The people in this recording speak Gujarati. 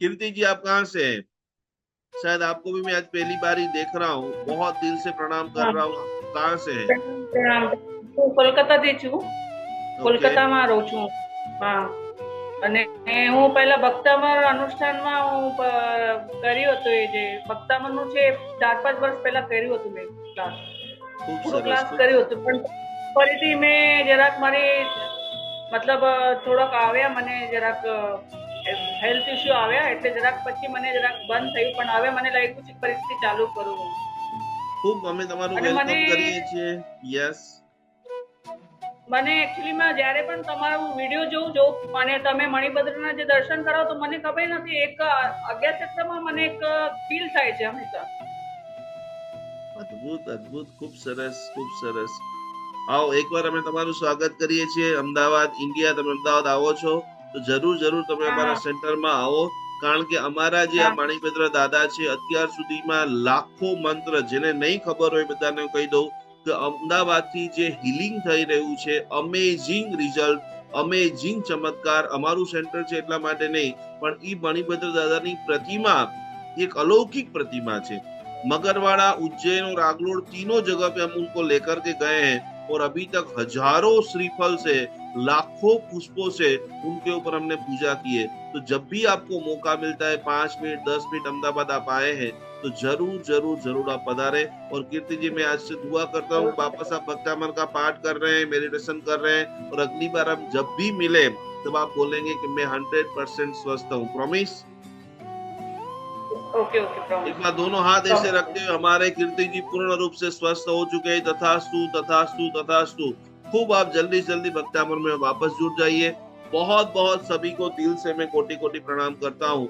कीर्ति जी, आप कहाँ से हैं? शायद आपको भी मैं आज पहली बार ही देख रहा हूँ। बहुत दिल से प्रणाम कर હા रहा हूँ। कहाँ से हैं? પ્રણામ પ્રણામ. હું કોલકાતાથી છું. ओके। કોલકાતામાં રહું છું. હા. અને હું પહેલા ભક્તામર અનુષ્ઠાનમાં હું કર્યું હતું. એ જે ભક્તામરનું છે 4-5 વર્ષ પહેલા કર્યું હતું મેં ક્લાસ. खूब પૂરું सरस, ક્લાસ खूब કર્યું હતું. सरस। પણ ફરીથી મેં જરાક મારી મતલબ થોડાક આવ્યા મને જરાક હેલ્થ ઇશ્યુ આવ્યા એટલે જરાક પછી મને જરાક બંધ થયું. પણ હવે મને લાગ્યું છે ફરીથી ચાલુ કરું હું. खूब અમે તમારું અને મને વેલકમ કરીએ છીએ। યસ। મને એકચ્યુઅલીમાં જ્યારે પણ તમારો વિડીયો જોઉં અને તમે મણિભદ્રના જે દર્શન કરાવો તો મને ખબર નથી એક અજ્ઞાત ક્ષેત્રમાં મને એક ફીલ થાય છે હંમેશા. અદ્ભુત અદ્ભુત, ખૂબ સરસ ખૂબ સરસ। આવો, એકવાર અમે તમારું સ્વાગત કરીએ છીએ અમદાવાદ ઇન્ડિયા। તમે અમદાવાદ આવો છો તો જરૂર જરૂર તમે હા અમારા હા સેન્ટરમાં આવો। કારણ કે અમારા જે આ હા માણીભદ્ર દાદા છે, અત્યાર સુધીમાં લાખો મંત્ર, જેને નહીં ખબર હોય બધાને હું કહી દઉં કે અમદાવાદથી જે હિલિંગ થઈ રહ્યું છે, અમેઝિંગ રિઝલ્ટ, અમેઝિંગ ચમત્કાર। અમારું સેન્ટર છે એટલા માટે નહીં, પણ ઈ મણિભદ્ર દાદાની પ્રતિમા एक अलौकिक प्रतिमा है। मगरवाड़ा, उज्जैन और आगलोड़ तीनों जगह पे हम उनको लेकर के गए हैं, और अभी तक हजारों श्रीफल से, लाखों पुष्पों से उनके ऊपर हमने पूजा की है। तो जब भी आपको मौका मिलता है, 5 मिनट 10 मिनट अहमदाबाद आप आए हैं, तो जरूर जरूर जरूर आप पधारे। और कीर्ति जी, मैं आज से दुआ करता हूँ, वापस आप भक्तामन का पाठ कर रहे हैं, मेडिटेशन कर रहे हैं, और अगली बार हम जब भी मिले तब आप बोलेंगे कि मैं 100% स्वस्थ हूँ। प्रॉमिस? ओके ओके एक प्रॉमिस बार दोनों हाथ ऐसे प्रॉमिस. रखते हुए, हमारे कीर्ति जी पूर्ण रूप से स्वस्थ हो चुके हैं। तथास्तु तथास्तु तथास्तु। खूब आप जल्दी से जल्दी भक्तामन में वापस जुड़ जाइए। बहुत बहुत सभी को दिल से मैं कोटि कोटि प्रणाम करता हूँ।